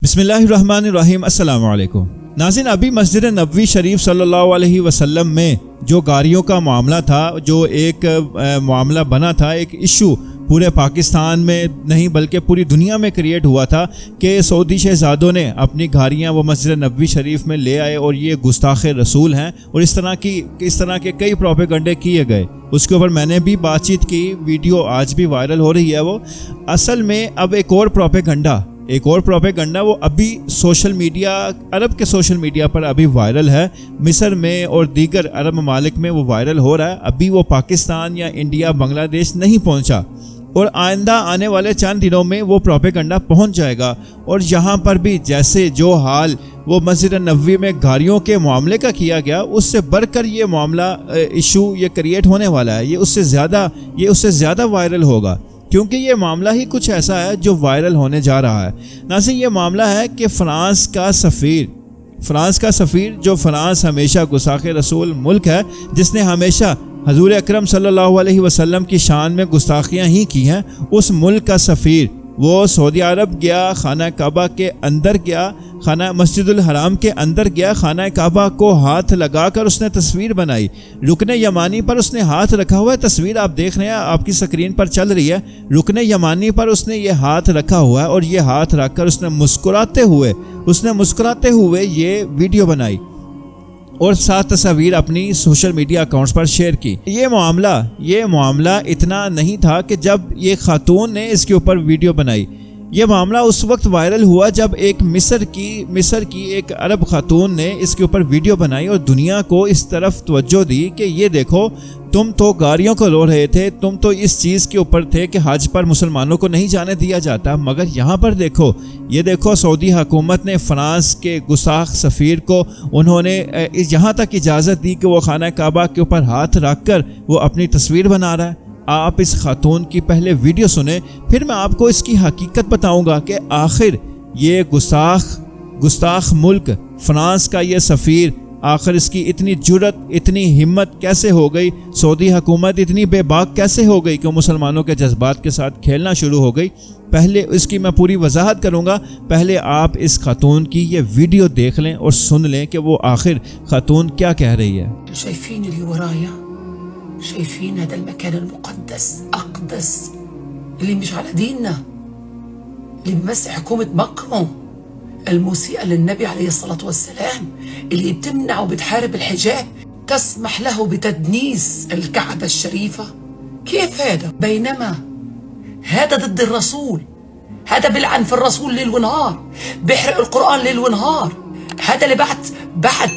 بسم اللہ الرحمن الرحیم۔ السلام علیکم ناظرین، ابھی مسجد نبوی شریف صلی اللہ علیہ وسلم میں جو گاڑیوں کا معاملہ تھا، جو ایک معاملہ بنا تھا، ایک ایشو پورے پاکستان میں نہیں بلکہ پوری دنیا میں کریٹ ہوا تھا کہ سعودی شہزادوں نے اپنی گاڑیاں وہ مسجد نبوی شریف میں لے آئے اور یہ گستاخ رسول ہیں، اور اس طرح کے کئی پروپیگنڈے کیے گئے۔ اس کے اوپر میں نے بھی بات چیت کی، ویڈیو آج بھی وائرل ہو رہی ہے۔ وہ اصل میں اب ایک اور پروپیگنڈا وہ ابھی سوشل میڈیا، عرب کے سوشل میڈیا پر ابھی وائرل ہے، مصر میں اور دیگر عرب ممالک میں وہ وائرل ہو رہا ہے۔ ابھی وہ پاکستان یا انڈیا، بنگلہ دیش نہیں پہنچا، اور آئندہ آنے والے چند دنوں میں وہ پروپیگنڈا پہنچ جائے گا، اور یہاں پر بھی جیسے جو حال وہ مسجد نبوی میں گاڑیوں کے معاملے کا کیا گیا، اس سے بڑھ کر یہ معاملہ ایشو یہ کریٹ ہونے والا ہے۔ یہ اس سے زیادہ وائرل ہوگا، کیونکہ یہ معاملہ ہی کچھ ایسا ہے جو وائرل ہونے جا رہا ہے۔ ناظرین، یہ معاملہ ہے کہ فرانس کا سفیر جو فرانس ہمیشہ گستاخ رسول ملک ہے، جس نے ہمیشہ حضور اکرم صلی اللہ علیہ وسلم کی شان میں گستاخیاں ہی کی ہیں، اس ملک کا سفیر وہ سعودی عرب گیا، خانہ کعبہ کے اندر گیا، خانہ مسجد الحرام کے اندر گیا، خانہ کعبہ کو ہاتھ لگا کر اس نے تصویر بنائی، رکن یمانی پر اس نے ہاتھ رکھا ہوا ہے۔ تصویر آپ دیکھ رہے ہیں، آپ کی سکرین پر چل رہی ہے۔ رکن یمانی پر اس نے یہ ہاتھ رکھا ہوا ہے، اور یہ ہاتھ رکھ کر اس نے مسکراتے ہوئے یہ ویڈیو بنائی اور 7 تصاویر اپنی سوشل میڈیا اکاؤنٹس پر شیئر کی۔ یہ معاملہ اتنا نہیں تھا کہ جب یہ خاتون نے اس کے اوپر ویڈیو بنائی، یہ معاملہ اس وقت وائرل ہوا جب ایک مصر کی ایک عرب خاتون نے اس کے اوپر ویڈیو بنائی اور دنیا کو اس طرف توجہ دی کہ یہ دیکھو، تم تو گاڑیوں کو رو رہے تھے، تم تو اس چیز کے اوپر تھے کہ حج پر مسلمانوں کو نہیں جانے دیا جاتا، مگر یہاں پر دیکھو سعودی حکومت نے فرانس کے گستاخ سفیر کو انہوں نے یہاں تک اجازت دی کہ وہ خانہ کعبہ کے اوپر ہاتھ رکھ کر وہ اپنی تصویر بنا رہا ہے۔ آپ اس خاتون کی پہلے ویڈیو سنیں، پھر میں آپ کو اس کی حقیقت بتاؤں گا کہ آخر یہ گستاخ ملک فرانس کا یہ سفیر، آخر اس کی اتنی جرت، اتنی ہمت کیسے ہو گئی، سعودی حکومت اتنی بے باک کیسے ہو گئی کہ مسلمانوں کے جذبات کے ساتھ کھیلنا شروع ہو گئی۔ پہلے اس کی میں پوری وضاحت کروں گا، پہلے آپ اس خاتون کی یہ ویڈیو دیکھ لیں اور سن لیں کہ وہ آخر خاتون کیا کہہ رہی ہے۔ شايفين هذا المكان المقدس أقدس اللي مش على ديننا، اللي بيمثل حكومة مكرون المسيئة للنبي عليه الصلاة والسلام، اللي بتمنع وبتحارب الحجاب، تسمح له بتدنيس الكعبة الشريفة. كيف هذا؟ بينما هذا ضد الرسول، هذا بيلعن في الرسول ليل ونهار، بيحرق القرآن ليل ونهار، هذا اللي بعت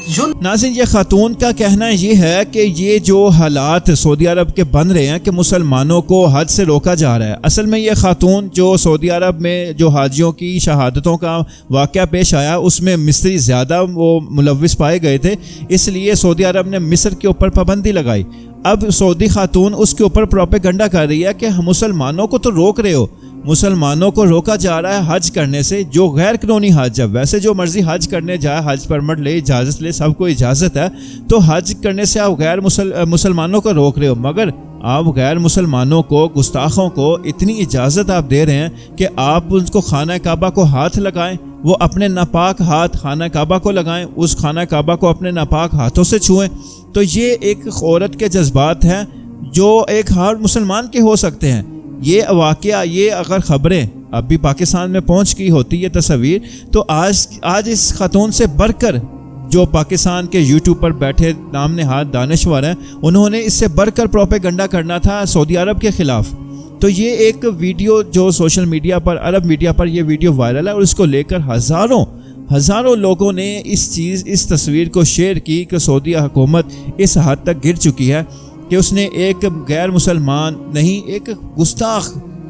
جن۔ ناظرین، یہ خاتون کا کہنا یہ ہے کہ یہ جو حالات سعودی عرب کے بن رہے ہیں کہ مسلمانوں کو حج سے روکا جا رہا ہے، اصل میں یہ خاتون جو سعودی عرب میں جو حاجیوں کی شہادتوں کا واقعہ پیش آیا، اس میں مصری زیادہ وہ ملوث پائے گئے تھے، اس لیے سعودی عرب نے مصر کے اوپر پابندی لگائی۔ اب سعودی خاتون اس کے اوپر پروپیگنڈا کر رہی ہے کہ مسلمانوں کو تو روک رہے ہو، مسلمانوں کو روکا جا رہا ہے حج کرنے سے، جو غیر قانونی حج ہے۔ ویسے جو مرضی حج کرنے جائے، حج پرمٹ لے، اجازت لے، سب کو اجازت ہے، تو حج کرنے سے آپ غیر مسلمانوں کو روک رہے ہو، مگر آپ غیر مسلمانوں کو، گستاخوں کو اتنی اجازت آپ دے رہے ہیں کہ آپ ان کو خانہ کعبہ کو ہاتھ لگائیں، وہ اپنے ناپاک ہاتھ خانہ کعبہ کو لگائیں، اس خانہ کعبہ کو اپنے ناپاک ہاتھوں سے چھوئیں۔ تو یہ ایک عورت کے جذبات ہیں جو ایک ہر مسلمان کے ہو سکتے ہیں۔ یہ واقعہ، یہ اگر خبریں اب بھی پاکستان میں پہنچ گئی ہوتی یہ تصویر، تو آج اس خاتون سے بڑھ کر جو پاکستان کے یوٹیوب پر بیٹھے نام نہاد دانشور ہیں، انہوں نے اس سے بڑھ کر پروپیگنڈا کرنا تھا سعودی عرب کے خلاف۔ تو یہ ایک ویڈیو جو سوشل میڈیا پر، عرب میڈیا پر یہ ویڈیو وائرل ہے، اور اس کو لے کر ہزاروں لوگوں نے اس تصویر کو شیئر کی کہ سعودی حکومت اس حد تک گر چکی ہے کہ اس نے ایک غیر مسلمان نہیں، ایک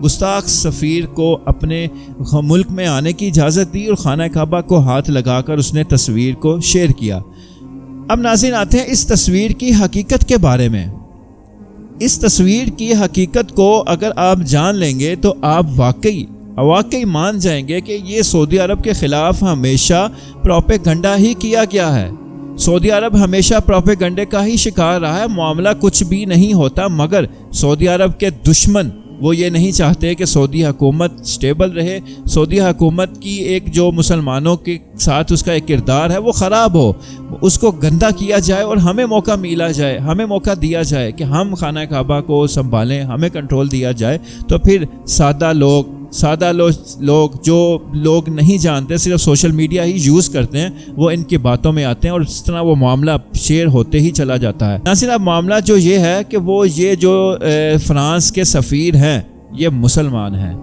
گستاخ سفیر کو اپنے ملک میں آنے کی اجازت دی اور خانہ کعبہ کو ہاتھ لگا کر اس نے تصویر کو شیئر کیا۔ اب ناظرین آتے ہیں اس تصویر کی حقیقت کے بارے میں۔ اس تصویر کی حقیقت کو اگر آپ جان لیں گے تو آپ واقعی مان جائیں گے کہ یہ سعودی عرب کے خلاف ہمیشہ پروپیگنڈا ہی کیا گیا ہے۔ سعودی عرب ہمیشہ پروپیگنڈے کا ہی شکار رہا ہے، معاملہ کچھ بھی نہیں ہوتا، مگر سعودی عرب کے دشمن وہ یہ نہیں چاہتے کہ سعودی حکومت سٹیبل رہے، سعودی حکومت کی ایک جو مسلمانوں کے ساتھ اس کا ایک کردار ہے وہ خراب ہو، اس کو گندا کیا جائے اور ہمیں موقع ملا جائے، ہمیں موقع دیا جائے کہ ہم خانہ کعبہ کو سنبھالیں، ہمیں کنٹرول دیا جائے، تو پھر سادہ لوگ جو لوگ نہیں جانتے، صرف سوشل میڈیا ہی یوز کرتے ہیں، وہ ان کی باتوں میں آتے ہیں اور اس طرح وہ معاملہ شیئر ہوتے ہی چلا جاتا ہے۔ ناصرین، اب معاملہ جو یہ ہے کہ وہ یہ جو فرانس کے سفیر ہیں یہ مسلمان ہیں،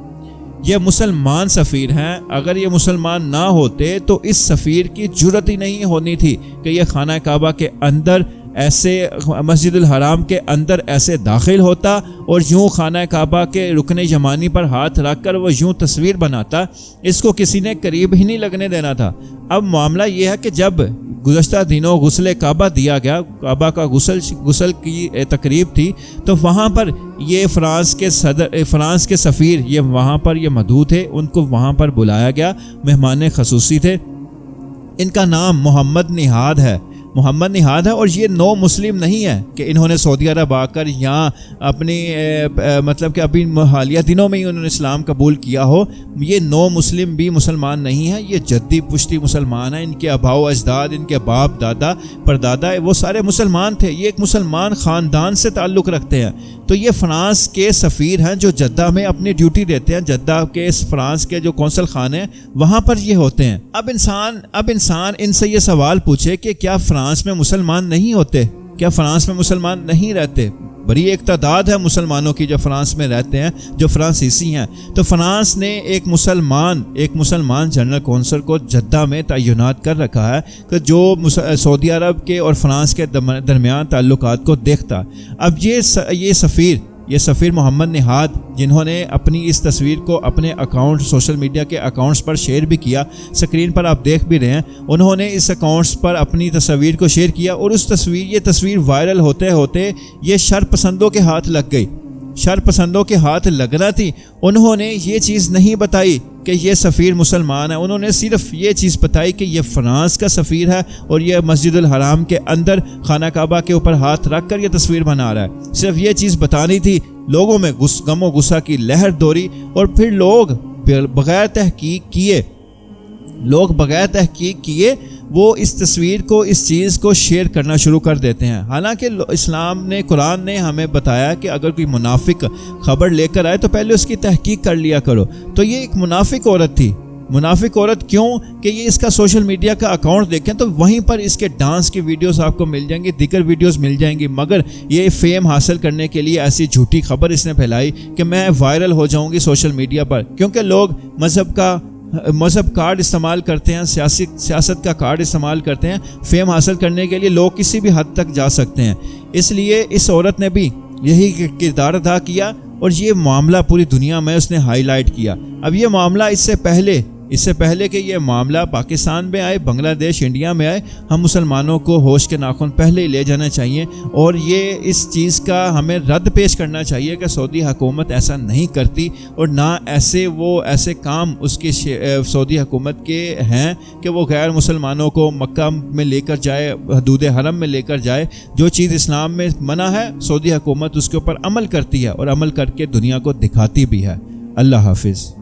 یہ مسلمان سفیر ہیں۔ اگر یہ مسلمان نہ ہوتے تو اس سفیر کی جرت ہی نہیں ہونی تھی کہ یہ خانہ کعبہ کے اندر ایسے، مسجد الحرام کے اندر ایسے داخل ہوتا اور یوں خانہ کعبہ کے رکن یمانی پر ہاتھ رکھ کر وہ یوں تصویر بناتا، اس کو کسی نے قریب ہی نہیں لگنے دینا تھا۔ اب معاملہ یہ ہے کہ جب گزشتہ دنوں غسل کعبہ دیا گیا، کعبہ کا غسل کی تقریب تھی، تو وہاں پر یہ فرانس کے سفیر یہ وہاں پر یہ مدعو تھے، ان کو وہاں پر بلایا گیا، مہمان خصوصی تھے۔ ان کا نام محمد نہاد ہے اور یہ نو مسلم نہیں ہے کہ انہوں نے سعودی عرب آ کر یہاں اپنی مطلب کہ ابھی حالیہ دنوں میں ہی انہوں نے اسلام قبول کیا ہو۔ یہ نو مسلم بھی مسلمان نہیں ہیں، یہ جدی پشتی مسلمان ہیں، ان کے آباء و اجداد، ان کے باپ دادا پردادا وہ سارے مسلمان تھے، یہ ایک مسلمان خاندان سے تعلق رکھتے ہیں۔ تو یہ فرانس کے سفیر ہیں جو جدہ میں اپنی ڈیوٹی دیتے ہیں، جدہ کے فرانس کے جو قونصل خانے ہیں وہاں پر یہ ہوتے ہیں۔ اب انسان ان سے یہ سوال پوچھے کہ کیا فرانس میں مسلمان نہیں ہوتے؟ کیا فرانس میں مسلمان نہیں رہتے؟ بڑی ایک تعداد ہے مسلمانوں کی جو فرانس میں رہتے ہیں، جو فرانسیسی ہیں۔ تو فرانس نے ایک مسلمان جنرل قونصل کو جدہ میں تعینات کر رکھا ہے کہ جو سعودی عرب کے اور فرانس کے درمیان تعلقات کو دیکھتا۔ اب یہ سفیر محمد نہاد، جنہوں نے اپنی اس تصویر کو اپنے اکاؤنٹ، سوشل میڈیا کے اکاؤنٹس پر شیئر بھی کیا، سکرین پر آپ دیکھ بھی رہے ہیں، انہوں نے اس اکاؤنٹس پر اپنی تصویر کو شیئر کیا اور یہ تصویر وائرل ہوتے ہوتے یہ شر پسندوں کے ہاتھ لگ گئی۔ شر پسندوں کے ہاتھ لگنا تھی، انہوں نے یہ چیز نہیں بتائی کہ یہ سفیر مسلمان ہے، انہوں نے صرف یہ چیز بتائی کہ یہ فرانس کا سفیر ہے اور یہ مسجد الحرام کے اندر خانہ کعبہ کے اوپر ہاتھ رکھ کر یہ تصویر بنا رہا ہے۔ صرف یہ چیز بتانی تھی، لوگوں میں غم و غصہ کی لہر دوڑی اور پھر لوگ بغیر تحقیق کیے وہ اس تصویر کو، اس چیز کو شیئر کرنا شروع کر دیتے ہیں۔ حالانکہ اسلام نے، قرآن نے ہمیں بتایا کہ اگر کوئی منافق خبر لے کر آئے تو پہلے اس کی تحقیق کر لیا کرو۔ تو یہ ایک منافق عورت تھی۔ منافق عورت کیوں؟ کہ یہ اس کا سوشل میڈیا کا اکاؤنٹ دیکھیں تو وہیں پر اس کے ڈانس کی ویڈیوز آپ کو مل جائیں گی، دیگر ویڈیوز مل جائیں گی، مگر یہ فیم حاصل کرنے کے لیے ایسی جھوٹی خبر اس نے پھیلائی کہ میں وائرل ہو جاؤں گی سوشل میڈیا پر، کیونکہ لوگ مذہب کارڈ استعمال کرتے ہیں، سیاست کا کارڈ استعمال کرتے ہیں، فیم حاصل کرنے کے لیے لوگ کسی بھی حد تک جا سکتے ہیں۔ اس لیے اس عورت نے بھی یہی کردار ادا کیا اور یہ معاملہ پوری دنیا میں اس نے ہائی لائٹ کیا۔ اب یہ معاملہ اس سے پہلے کہ یہ معاملہ پاکستان میں آئے، بنگلہ دیش، انڈیا میں آئے، ہم مسلمانوں کو ہوش کے ناخن پہلے ہی لے جانا چاہیے اور یہ اس چیز کا ہمیں رد پیش کرنا چاہیے کہ سعودی حکومت ایسا نہیں کرتی اور نہ ایسے کام اس کی سعودی حکومت کے ہیں کہ وہ غیر مسلمانوں کو مکہ میں لے کر جائے، حدود حرم میں لے کر جائے۔ جو چیز اسلام میں منع ہے سعودی حکومت اس کے اوپر عمل کرتی ہے اور عمل کر کے دنیا کو دکھاتی بھی ہے۔ اللہ حافظ۔